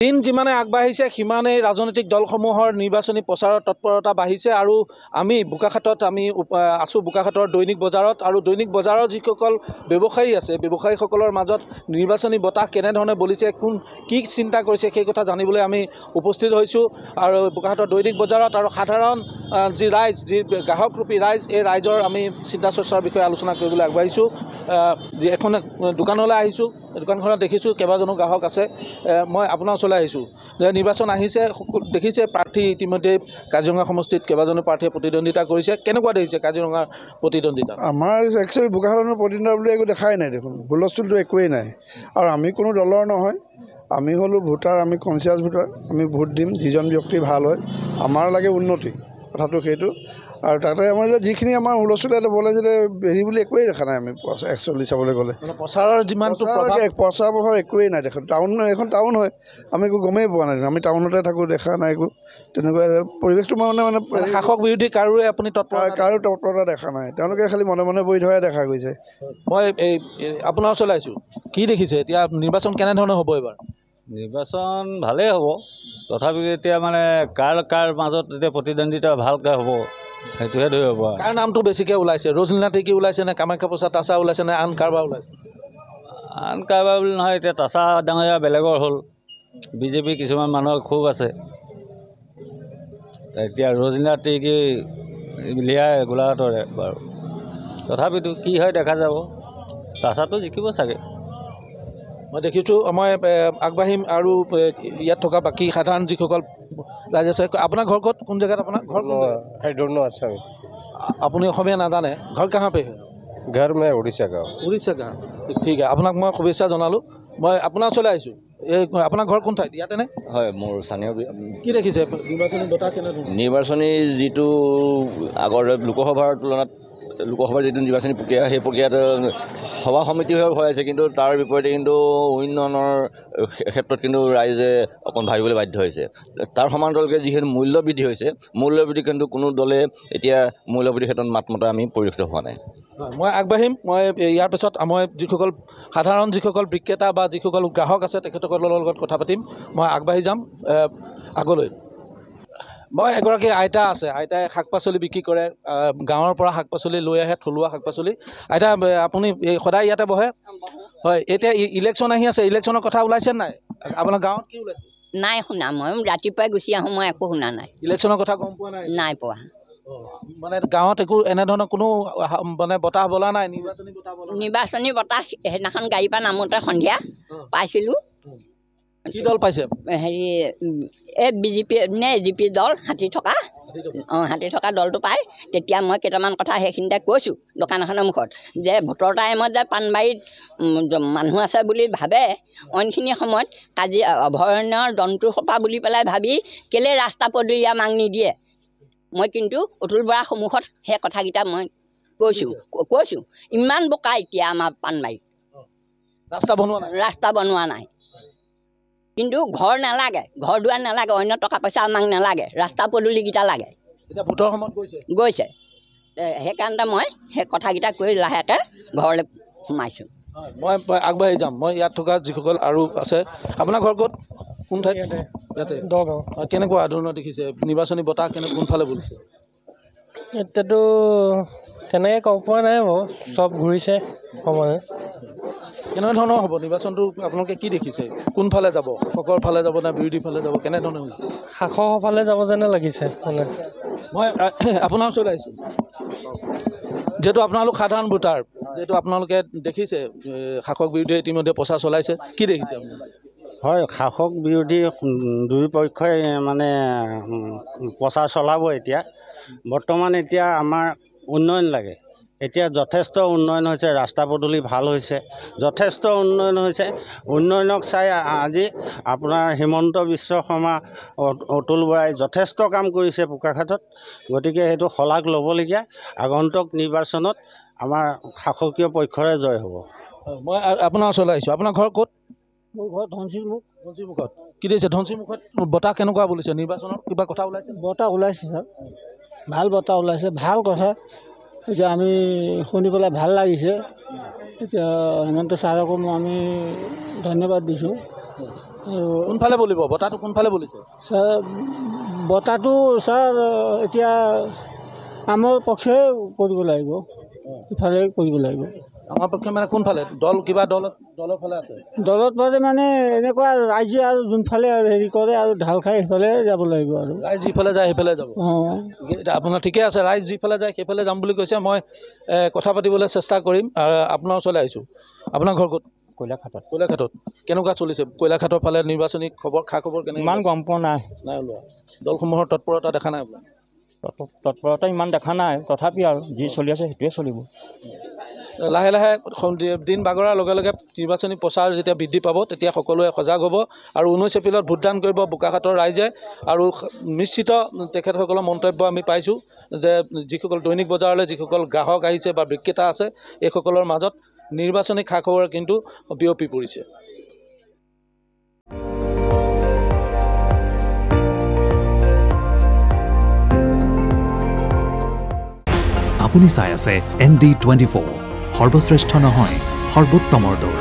দিন যিমানে আগবাঢ়িছে সিমানেই ৰাজনৈতিক দলসমূহৰ নিৰ্বাচনী প্ৰচাৰৰ তৎপৰতা বাঢ়িছে আৰু আমি বোকাখাতত আছোঁ বোকাখাতৰ দৈনিক বজাৰত আৰু দৈনিক বজাৰৰ যিসকল ব্যৱসায়ী আছে ব্যৱসায়ীসকলৰ মাজত নিৰ্বাচনী বতাহ কেনেধৰণে বলিছে কি চিন্তা কৰিছে সেই কথা জানিবলৈ আমি উপস্থিত হৈছোঁ আৰু বোকাখাতৰ দৈনিক বজাৰত আৰু সাধাৰণ যি ৰাইজ যি গ্ৰাহকৰূপী ৰাইজ এই ৰাইজৰ আমি চিন্তা চৰ্চাৰ বিষয়ে আলোচনা কৰিবলৈ আগবাঢ়িছোঁ এখন দোকানলৈ আহিছোঁ দোকানখনত দেখিছোঁ কেইবাজনো গ্ৰাহক আছে মই আপোনাৰ ওচৰলৈ আহিছোঁ যে নিৰ্বাচন আহিছে দেখিছে প্ৰাৰ্থী ইতিমধ্যে কাজিৰঙা সমষ্টিত কেইবাজনো প্ৰাৰ্থীয়ে প্ৰতিদ্বন্দ্বিতা কৰিছে কেনেকুৱা দেখিছে কাজিৰঙাৰ প্ৰতিদ্বন্দ্বিতা আমাৰ একচুৱেলি বোকাখাতৰ প্ৰতিদ্বন্দ্বিতা বুলি একো দেখাই নাই দেখোন হুলস্থুলটো একোৱেই নাই আৰু আমি কোনো দলৰ নহয় আমি হ'লোঁ ভোটাৰ আমি কনচিয়াছ ভোটাৰ আমি ভোট দিম যিজন ব্যক্তি ভাল হয় আমাৰ লাগে উন্নতি কথাটো সেইটো আৰু তাতে আমাৰ যিখিনি আমাৰ হুলস্থুল বলে যে হেৰি বুলি একোৱেই দেখা নাই আমি একচুৱেলি চাবলৈ গ'লে প্ৰচাৰৰ যিমানটো প্ৰচাৰ প্ৰভাৱ একোৱেই নাই দেখোন এখন টাউন হয় আমি একো গমেই পোৱা নাই আমি টাউনতে থাকোঁ দেখা নাই একো তেনেকুৱা পৰিৱেশটো মানে শাসক বিৰোধী কাৰোৰে আপুনি কাৰো তৎপৰতা দেখা নাই তেওঁলোকে খালি মনে মনে বহি থকাই দেখা গৈছে মই এই আপোনাৰ ওচৰলৈ আহিছোঁ কি দেখিছে এতিয়া নিৰ্বাচন কেনেধৰণৰ হ'ব এইবাৰ নিৰ্বাচন ভালেই হ'ব তথাপিও এতিয়া মানে কাৰ মাজত এতিয়া প্ৰতিদ্বন্দ্বিতা ভালকৈ হ'ব সেইটোহে ধৰিব পৰা কাৰ নামটো বেছিকৈ ওলাইছে ৰজনীনা টিকি ওলাইছে নে কামাখ্যা প্ৰসাদ তাছা ওলাইছে নে আন কাৰোবাৰ ওলাইছে আন কাৰোবাৰ বুলি নহয় এতিয়া তাছা ডাঙৰীয়া বেলেগৰ হ'ল বিজেপি কিছুমান মানুহৰ ক্ষোভ আছে এতিয়া ৰজনীনা টিকি লিয়াই গোলাঘাটৰে বাৰু তথাপিতো কি হয় দেখা যাব তাছাটো জিকিব চাগে মই দেখিছোঁ মই আগবাঢ়িম আৰু ইয়াত থকা বাকী সাধাৰণ যিসকল ৰাইজ আছে আপোনাৰ ঘৰ ক'ত কোন জেগাত আপোনাৰ ঘৰ আছে আপুনি অসমীয়া নাজানে ঘৰ কাहाँ पे घर में उड़ीसा गाँव ঠিক আছে আপোনাক মই শুভেচ্ছা জনালোঁ মই আপোনাৰ ওচৰলৈ আহিছোঁ এই আপোনাৰ ঘৰ কোন ঠাইত ইয়াতেনে হয় মোৰ স্থানীয় কি দেখিছে নিৰ্বাচনী বতাহ কেনেধৰণৰ নিৰ্বাচনী যিটো আগৰ লোকসভাৰ তুলনাত লোকসভাৰ যিটো নিৰ্বাচনী প্ৰক্ৰিয়া সেই প্ৰক্ৰিয়াত সভা সমিতি হৈ আছে কিন্তু তাৰ বিপৰীতে কিন্তু উন্নয়নৰ ক্ষেত্ৰত কিন্তু ৰাইজে অকণ ভাবিবলৈ বাধ্য হৈছে তাৰ সমান্তৰালকৈ যিহেতু মূল্যবৃদ্ধি হৈছে মূল্যবৃদ্ধি কিন্তু কোনো দলে এতিয়া মূল্যবৃদ্ধিৰ ক্ষেত্ৰত মাত মতা আমি পৰিলক্ষিত হোৱা নাই মই আগবাঢ়িম মই ইয়াৰ পিছত মই যিসকল সাধাৰণ যিসকল বিক্ৰেতা বা যিসকল গ্ৰাহক আছে তেখেতসকলৰ লগত কথা পাতিম মই আগবাঢ়ি যাম আগলৈ মই এগৰাকী আইতা আছে আইতাই শাক পাচলি বিক্ৰী কৰে গাঁৱৰ পৰা শাক পাচলি লৈ আহে থলুৱা শাক পাচলি আইতা আপুনি সদায় ইয়াতে বহে হয় এতিয়া ইলেকশ্যন আহি আছে ইলেকশ্যনৰ কথা ওলাইছে নাই আপোনাৰ গাঁৱত কি ওলাইছে নাই শুনা মই ৰাতিপুৱাই গুচি আহোঁ মই একো শুনা নাই ইলেকশ্যনৰ কথা গম পোৱা নাই পোৱা মানে গাঁৱত একো এনেধৰণৰ কোনো মানে বতাহ বলা নাই নিৰ্বাচনী বতাহ সেইদিনাখন গাড়ীৰ পৰা নামোতে সন্ধিয়া পাইছিলোঁ কি দল পাইছে হেৰি এই বিজেপি নে এজিপি দল হাতী থকা দলটো পায় তেতিয়া মই কেইটামান কথা সেইখিনিতে কৈছোঁ দোকান এখনৰ মুখত যে ভোটৰ টাইমত যে পাণবাৰীত মানুহ আছে বুলি ভাবে অইনখিনি সময়ত কাজি অভয়াৰণ্যৰ জন্তু সোপা বুলি পেলাই ভাবি কেলৈ ৰাস্তা পদূলি আমাক নিদিয়ে মই কিন্তু অতুল বৰাৰ সন্মুখত সেই কথাকেইটা মই কৈছোঁ ইমান বোকা এতিয়া আমাৰ পাণবাৰীত ৰাস্তা বনোৱা নাই কিন্তু ঘৰ নালাগে ঘৰ দুৱাৰ নালাগে অন্য টকা পইচা আমাক নালাগে ৰাস্তা পদূলিকেইটা লাগে এতিয়া ভোটৰ সময়ত গৈছে সেইকাৰণতে মই সেই কথাকেইটা কৈ লাহেকৈ ঘৰলৈ সোমাইছোঁ মই আগবাঢ়ি যাম মই ইয়াত থকা যিসকল আৰু আছে আপোনাৰ ঘৰ ক'ত কোন ঠাইত ইয়াতে কেনেকুৱা ধৰণৰ দেখিছে নিৰ্বাচনী বতাহ কোনফালে বলিছে এতিয়াতো তেনেকৈ ক'ব পৰা নাই বাৰু চব ঘূৰিছে সময়ে কেনেকুৱা ধৰণৰ হ'ব নিৰ্বাচনটো আপোনালোকে কি দেখিছে কোনফালে যাব শাসকৰ ফালে যাব নে বিৰোধী ফালে যাব কেনেধৰণে হৈছে শাসকৰ ফালে যাব যেনে লাগিছে মানে মই আপোনাৰ ওচৰলৈ আহিছোঁ যিহেতু আপোনালোক সাধাৰণ ভোটাৰ যিহেতু আপোনালোকে দেখিছে শাসক বিৰোধী ইতিমধ্যে প্ৰচাৰ চলাইছে কি দেখিছে আপোনালোকে হয় শাসক বিৰোধী দুই পক্ষই মানে প্ৰচাৰ চলাব এতিয়া বৰ্তমান এতিয়া আমাৰ উন্নয়ন লাগে এতিয়া যথেষ্ট উন্নয়ন হৈছে ৰাস্তা পদূলি ভাল হৈছে যথেষ্ট উন্নয়ন হৈছে উন্নয়নক চাই আজি আপোনাৰ হিমন্ত বিশ্ব শৰ্মা অতুল বৰাই যথেষ্ট কাম কৰিছে বোকাখাতত গতিকে সেইটো শলাগ ল'বলগীয়া আগন্তুক নিৰ্বাচনত আমাৰ শাসকীয় পক্ষৰে জয় হ'ব মই আপোনাৰ ওচৰলৈ আহিছোঁ আপোনাৰ ঘৰ ক'ত মোৰ ঘৰ ধনচিৰমুখত কি দিছে ধনচিৰমুখত বতাহ কেনেকুৱা বুলিছে নিৰ্বাচনৰ কিবা কথা ওলাইছে বতাহ ওলাইছে ছাৰ ভাল বতাহ ওলাইছে ভাল কথা এতিয়া আমি শুনি পেলাই ভাল লাগিছে এতিয়া হেমন্ত ছাৰকো আমি ধন্যবাদ দিছোঁ কোনফালে বলিব বতাহটো কোনফালে বলিছে ছাৰ বতাহটো ছাৰ এতিয়া আমাৰ পক্ষে কৰিব লাগিব ইফালে কৰিব লাগিব আমাৰ পক্ষে মানে কোনফালে দল কিবা দলৰ ফালে আছে দলত মানে এনেকুৱা ৰাইজে আৰু যোনফালে হেৰি কৰে আৰু ঢাল খাই সেইফালে যাব লাগিব আৰু ৰাইজ যিফালে যায় সেইফালে যাব অঁ আপোনাৰ ঠিকে আছে ৰাইজ যিফালে যায় সেইফালে যাম বুলি কৈছে মই কথা পাতিবলৈ চেষ্টা কৰিম আপোনাৰ ওচৰলৈ আহিছোঁ আপোনাৰ ঘৰ ক'ত কয়লাঘাটত কেনেকুৱা চলিছে কয়লাঘাটৰ ফালে নিৰ্বাচনী খা খবৰ কেনেকৈ ইমান গম পোৱা নাই ওলোৱা দলসমূহৰ তৎপৰতা দেখা নাই আপোনাৰ তৎপৰতা ইমান দেখা নাই তথাপি আৰু যি চলি আছে সেইটোৱে চলিব লাহে লাহে দিন বাগৰাৰ লগে লগে নিৰ্বাচনী প্ৰচাৰ যেতিয়া বৃদ্ধি পাব তেতিয়া সকলোৱে সজাগ হ'ব আৰু 19 এপ্ৰিলত ভোটদান কৰিব বোকাখাটৰ ৰাইজে আৰু নিশ্চিত তেখেতসকলৰ মন্তব্য আমি পাইছোঁ যে যিসকল দৈনিক বজাৰলৈ যিসকল গ্ৰাহক আহিছে বা বিক্ৰেতা আছে এইসকলৰ মাজত নিৰ্বাচনী খা খবৰ কিন্তু বিয়পি পৰিছে আপুনি চাই আছে ND24 সৰ্বশ্ৰেষ্ঠ নহয় সৰ্বোত্তমৰ দৌৰ